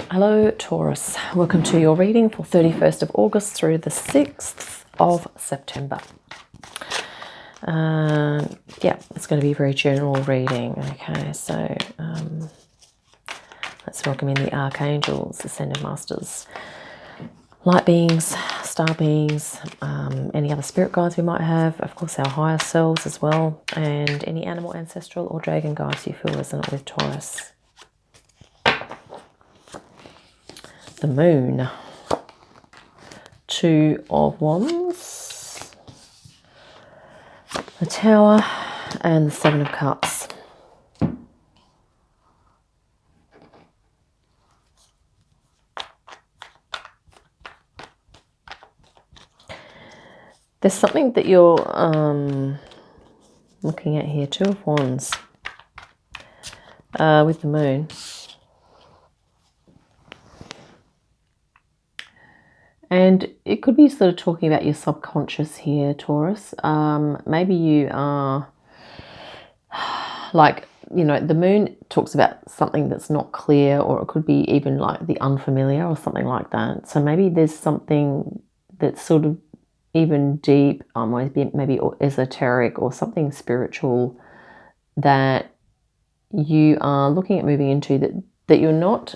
Hello Taurus, welcome to your reading for 31st of August through the 6th of September. Yeah, it's going to be a very general reading. Okay, so let's welcome in the Archangels, Ascendant Masters, light beings, star beings, any other spirit guides we might have, of course our higher selves as well, and any animal, ancestral or dragon guides you feel resonant with, Taurus. The Moon, Two of Wands, the Tower, and the Seven of Cups. There's something that you're looking at here, Two of Wands, with the Moon. And it could be sort of talking about your subconscious here, Taurus. Maybe you are like, you know, the Moon talks about something that's not clear, or it could be even like the unfamiliar or something like that. So maybe there's something that's sort of even deep, maybe or esoteric or something spiritual that you are looking at moving into that you're not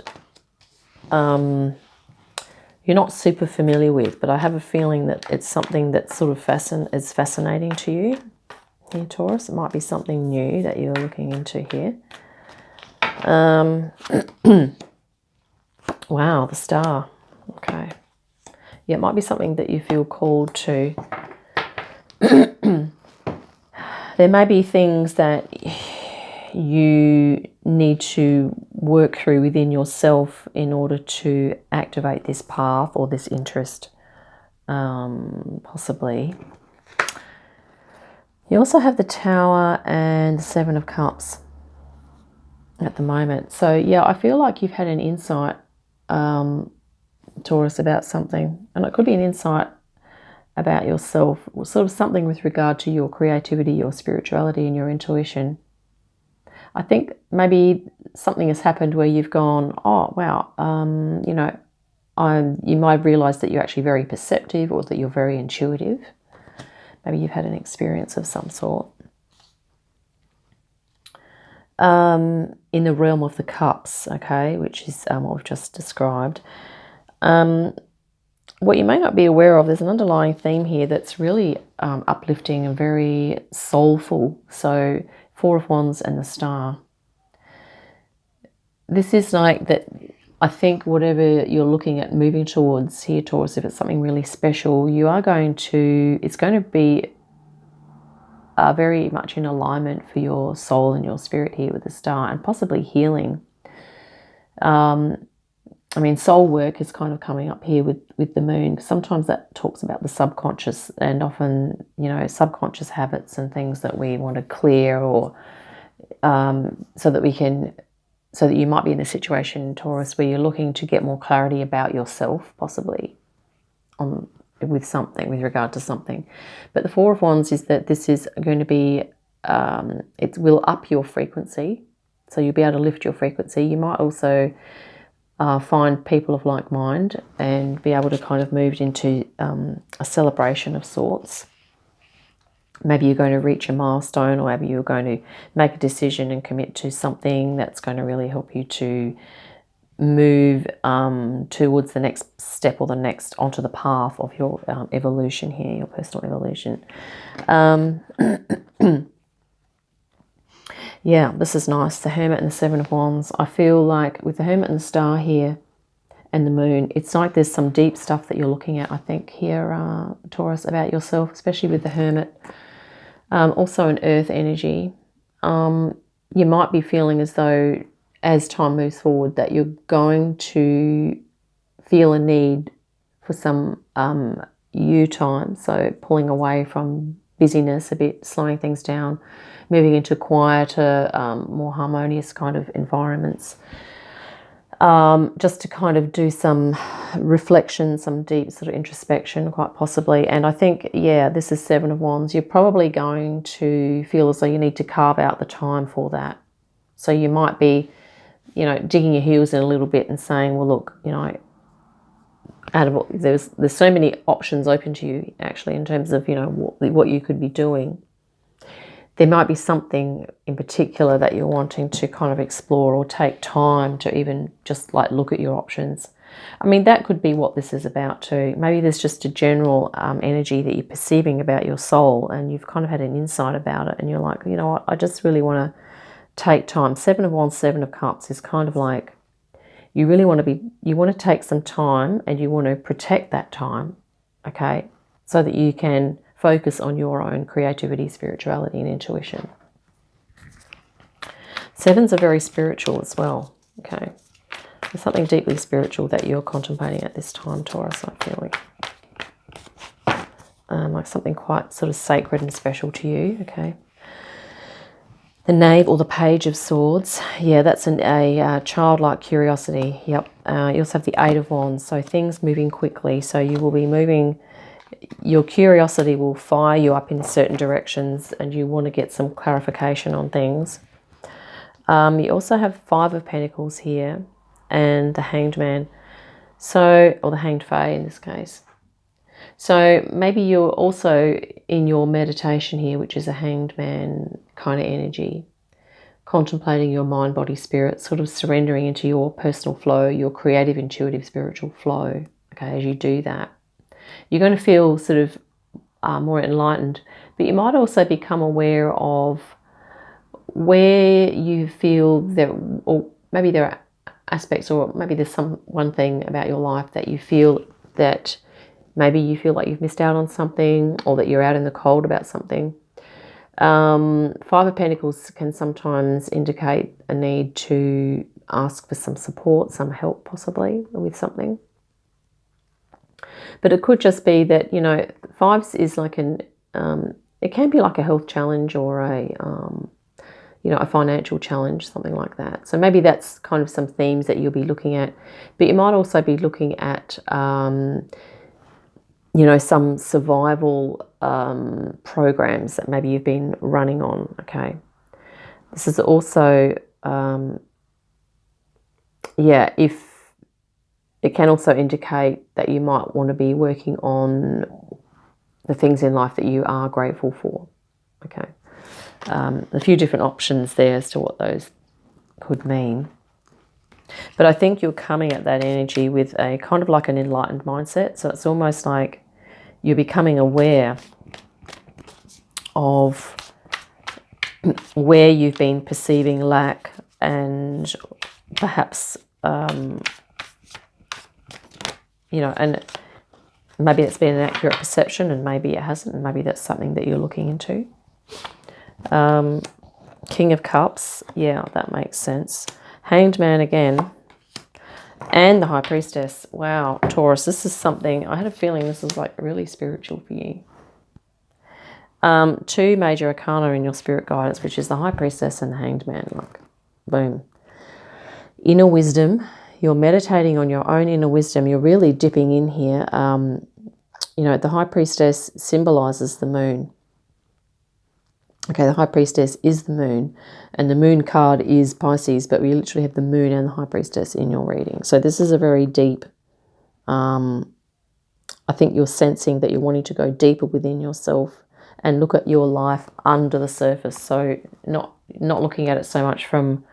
super familiar with, but I have a feeling that it's something that's sort of fascinating to you here, Taurus. It might be something new that you're looking into here. Wow, the Star. Okay. Yeah, it might be something that you feel called to. There may be things that you need to work through within yourself in order to activate this path or this interest, possibly. You also have the Tower and the Seven of Cups at the moment. So yeah, I feel like you've had an insight, Taurus, about something, and it could be an insight about yourself, or sort of something with regard to your creativity, your spirituality, and your intuition. I think maybe something has happened where you've gone, oh wow, you know, you might have realised that you're actually very perceptive, or that you're very intuitive. Maybe you've had an experience of some sort. In the realm of the cups, okay, which is what we've just described. What you may not be aware of, there's an underlying theme here that's really uplifting and very soulful. So, Four of Wands and the Star. This is like that. I think whatever you're looking at moving towards here, Taurus, if it's something really special, it's going to be very much in alignment for your soul and your spirit here with the Star, and possibly healing. I mean, soul work is kind of coming up here with the Moon. Sometimes that talks about the subconscious, and often, you know, subconscious habits and things that we want to clear, or so that you might be in a situation, Taurus, where you're looking to get more clarity about yourself, possibly with something, with regard to something. But the Four of Wands is that this is going to be, it will up your frequency, so you'll be able to lift your frequency. You might also find people of like mind and be able to kind of move into a celebration of sorts. Maybe you're going to reach a milestone, or maybe you're going to make a decision and commit to something that's going to really help you to move towards the next step, or onto the path of your evolution here, your personal evolution. Yeah, this is nice. The Hermit and the Seven of Wands. I feel like with the Hermit and the Star here and the Moon, it's like there's some deep stuff that you're looking at, I think, here, Taurus, about yourself, especially with the Hermit. Also an earth energy. You might be feeling as though, as time moves forward, that you're going to feel a need for some you time. So pulling away from busyness a bit, slowing things down, moving into quieter, more harmonious kind of environments. Just to kind of do some reflection, some deep sort of introspection, quite possibly. And I think, yeah, this is Seven of Wands. You're probably going to feel as though you need to carve out the time for that. So you might be you know, digging your heels in a little bit and saying, well, look, you know, there's so many options open to you, actually, in terms of, you know, what you could be doing. There might be something in particular that you're wanting to kind of explore or take time to even just like look at your options. I mean, that could be what this is about too. Maybe there's just a general energy that you're perceiving about your soul, and you've kind of had an insight about it, and you're like, you know what, I just really want to take time. Seven of Wands, Seven of Cups is kind of like, you really want to take some time, and you want to protect that time, okay, so that you can focus on your own creativity, spirituality, and intuition. Sevens are very spiritual as well, okay. There's something deeply spiritual that you're contemplating at this time, Taurus, I'm feeling. Like something quite sort of sacred and special to you, okay. The Knave or the Page of Swords, yeah, that's a childlike curiosity, yep. You also have the Eight of Wands, so things moving quickly, so you will be moving. Your curiosity will fire you up in certain directions, and you want to get some clarification on things. You also have Five of Pentacles here, and the Hanged Man, so, or the Hanged Fae in this case. So maybe you're also in your meditation here, which is a Hanged Man kind of energy, contemplating your mind, body, spirit, sort of surrendering into your personal flow, your creative, intuitive, spiritual flow. Okay, as you do that, you're going to feel sort of more enlightened, but you might also become aware of where you feel that, or maybe there are aspects, or maybe there's one thing about your life that you feel that maybe you feel like you've missed out on something, or that you're out in the cold about something. Five of Pentacles can sometimes indicate a need to ask for some support, some help possibly with something. But it could just be that, you know, fives is like it can be like a health challenge, or you know, a financial challenge, something like that. So maybe that's kind of some themes that you'll be looking at. But you might also be looking at, you know, some survival programs that maybe you've been running on, okay? This is also, yeah, if it can also indicate that you might want to be working on the things in life that you are grateful for, okay? A few different options there as to what those could mean. But I think you're coming at that energy with a kind of like an enlightened mindset. So it's almost like you're becoming aware of where you've been perceiving lack, and perhaps, you know, and maybe it's been an accurate perception, and maybe it hasn't, and maybe that's something that you're looking into. King of Cups, yeah, that makes sense. Hanged Man again, and the High Priestess. Wow, Taurus, this is something, I had a feeling this was like really spiritual for you. Two major arcana in your spirit guidance, which is the High Priestess and the Hanged Man. Like, boom. Inner wisdom. You're meditating on your own inner wisdom. You're really dipping in here. You know, the High Priestess symbolizes the moon. Okay, the High Priestess is the moon, and the moon card is Pisces, but we literally have the moon and the High Priestess in your reading. So this is a very deep, I think you're sensing that you're wanting to go deeper within yourself and look at your life under the surface. So not looking at it so much from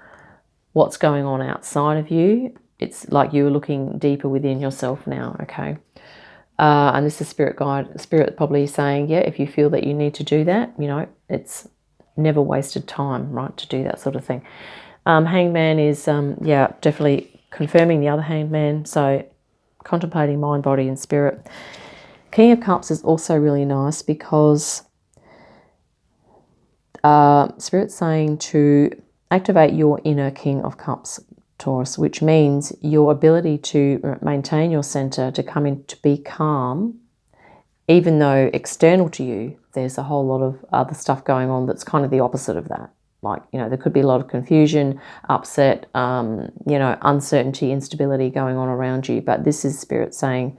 what's going on outside of you. It's like you're looking deeper within yourself now, okay? And this is spirit probably saying, yeah, if you feel that you need to do that, you know, it's never wasted time, right, to do that sort of thing. Hanged Man is, yeah, definitely confirming the other Hanged Man. So contemplating mind, body, and spirit. King of Cups is also really nice because Spirit's saying to activate your inner King of Cups, Taurus, which means your ability to maintain your center, to come in, to be calm, even though external to you, there's a whole lot of other stuff going on that's kind of the opposite of that. Like, you know, there could be a lot of confusion, upset, you know, uncertainty, instability going on around you. But this is Spirit saying,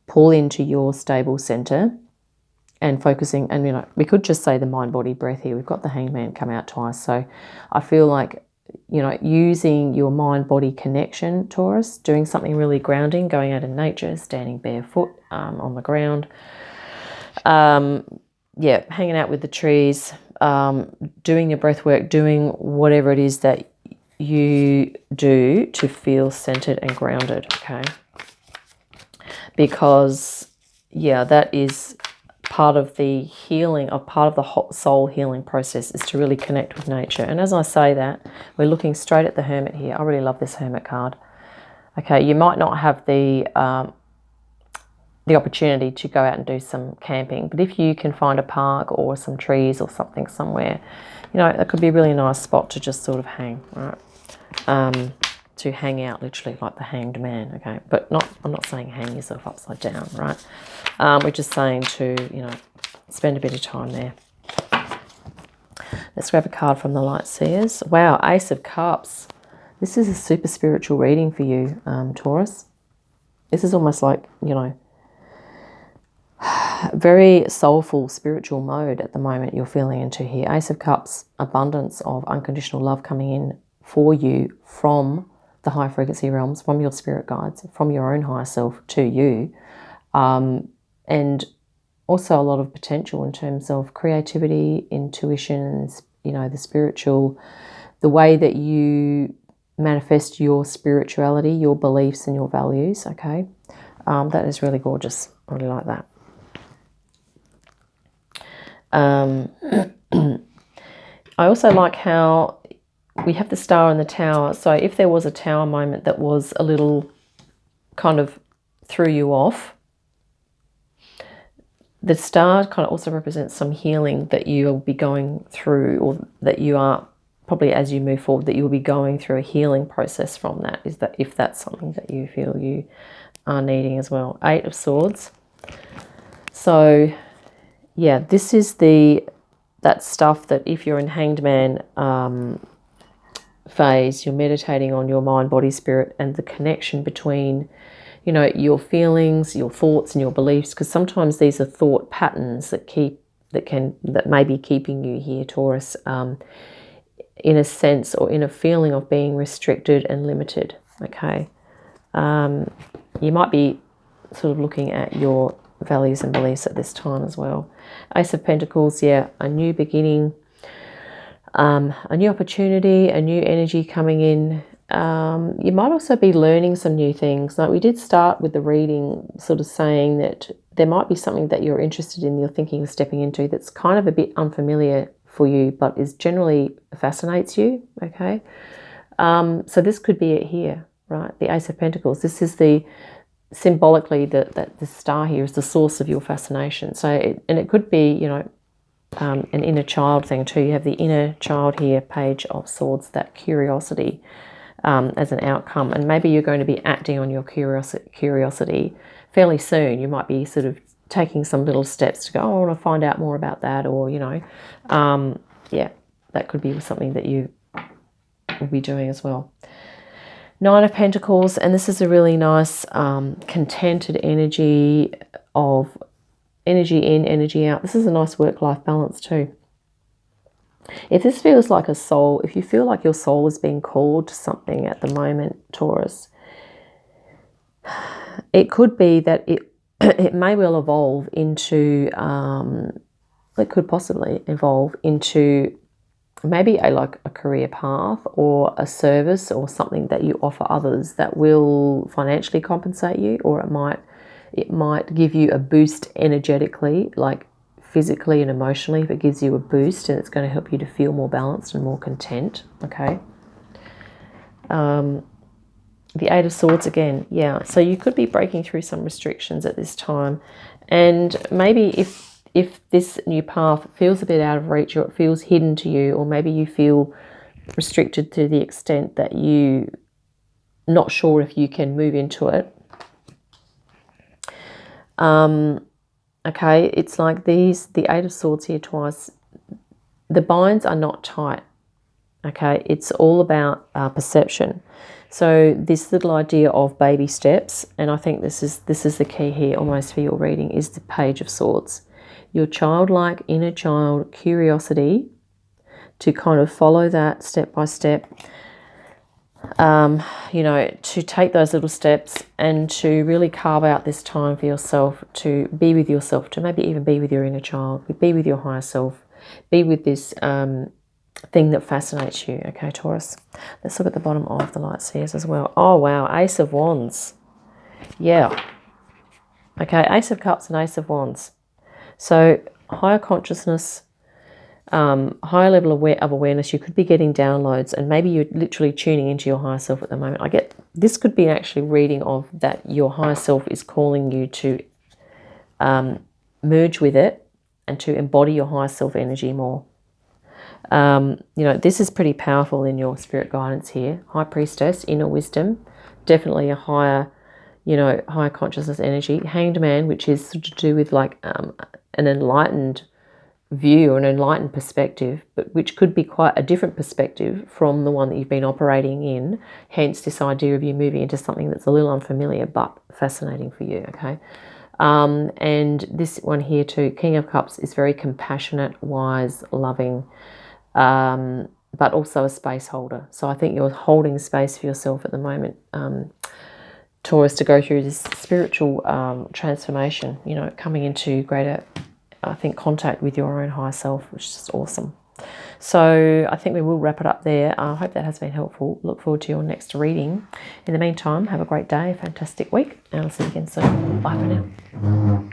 pull into your stable center and focusing. And, you know, we could just say the mind, body, breath here. We've got the Hanged Man come out twice. So I feel like you know, using your mind-body connection, Taurus, doing something really grounding, going out in nature, standing barefoot on the ground. Yeah, hanging out with the trees, doing your breath work, doing whatever it is that you do to feel centered and grounded, okay? Because, yeah, that is part of the healing, or part of the soul healing process, is to really connect with nature. And as I say that, we're looking straight at the Hermit here. I really love this Hermit card. Okay, you might not have the opportunity to go out and do some camping, but if you can find a park or some trees or something somewhere, you know, that could be a really nice spot to just sort of hang, right? To hang out, literally, like the Hanged Man, okay? But I'm not saying hang yourself upside down, right? We're just saying to, you know, spend a bit of time there. Let's grab a card from the Light Seers. Wow, Ace of Cups. This is a super spiritual reading for you, Taurus. This is almost like, you know, very soulful spiritual mode at the moment you're feeling into here. Ace of Cups, abundance of unconditional love coming in for you from the high frequency realms, from your spirit guides, from your own higher self to you. And also a lot of potential in terms of creativity, intuition, you know, the spiritual, the way that you manifest your spirituality, your beliefs and your values, okay? That is really gorgeous. I really like that. I also like how we have the Star and the Tower. So if there was a Tower moment that was a little kind of threw you off, the Star kind of also represents some healing that you'll be going through, or that you are probably, as you move forward, that you'll be going through a healing process from that, is that if that's something that you feel you are needing as well. 8 of Swords. So yeah, this is that stuff that if you're in Hanged Man phase, you're meditating on your mind, body, spirit, and the connection between, you know, your feelings, your thoughts, and your beliefs. Because sometimes these are thought patterns that may be keeping you here, Taurus, in a sense or in a feeling of being restricted and limited. Okay, you might be sort of looking at your values and beliefs at this time as well. Ace of Pentacles, yeah, a new beginning, a new opportunity, a new energy coming in. You might also be learning some new things. Like we did start with the reading sort of saying that there might be something that you're interested in, you're thinking of stepping into, that's kind of a bit unfamiliar for you, but is generally fascinates you, okay? So this could be it here, right? The Ace of Pentacles. This is symbolically the star here is the source of your fascination. So it could be, you know, an inner child thing too. You have the inner child here, Page of Swords, that curiosity as an outcome. And maybe you're going to be acting on your curiosity fairly soon. You might be sort of taking some little steps to go, oh, I want to find out more about that, or, you know, yeah, that could be something that you will be doing as well. 9 of Pentacles, and this is a really nice contented energy of energy in, energy out. This is a nice work-life balance too. If this feels like a soul, if you feel like your soul is being called to something at the moment, Taurus, it could be that it may well evolve into, it could possibly evolve into maybe a career path or a service or something that you offer others that will financially compensate you, or it might give you a boost energetically, like physically and emotionally. If it gives you a boost, and it's going to help you to feel more balanced and more content, okay? The 8 of Swords again, yeah. So you could be breaking through some restrictions at this time, and maybe if this new path feels a bit out of reach, or it feels hidden to you, or maybe you feel restricted to the extent that you're not sure if you can move into it. Okay, it's like the 8 of Swords here twice. The binds are not tight. Okay, it's all about perception. So this little idea of baby steps, and I think this is the key here almost for your reading, is the Page of Swords. Your childlike inner child curiosity to kind of follow that step by step. You know, to take those little steps and to really carve out this time for yourself, to be with yourself, to maybe even be with your inner child, be with your higher self, be with this thing that fascinates you. Okay, Taurus. Let's look at the bottom of the light seers as well. Oh, wow. Ace of Wands. Yeah. Okay, Ace of Cups and Ace of Wands. So higher consciousness, higher level of awareness. You could be getting downloads, and maybe you're literally tuning into your higher self at the moment. I get this could be actually reading of that your higher self is calling you to merge with it and to embody your higher self energy more. You know, this is pretty powerful in your spirit guidance here. High Priestess, inner wisdom, definitely a higher, you know, higher consciousness energy. Hanged Man, which is to do with like an enlightened view, an enlightened perspective, but which could be quite a different perspective from the one that you've been operating in. Hence this idea of you moving into something that's a little unfamiliar but fascinating for you. Okay. And this one here too, King of Cups, is very compassionate, wise, loving, but also a space holder. So I think you're holding space for yourself at the moment, Taurus, to go through this spiritual transformation, you know, coming into greater, I think, contact with your own higher self, which is awesome. So I think we will wrap it up there. I hope that has been helpful. Look forward to your next reading. In the meantime, have a great day, a fantastic week, and I'll see you again soon. Bye for now.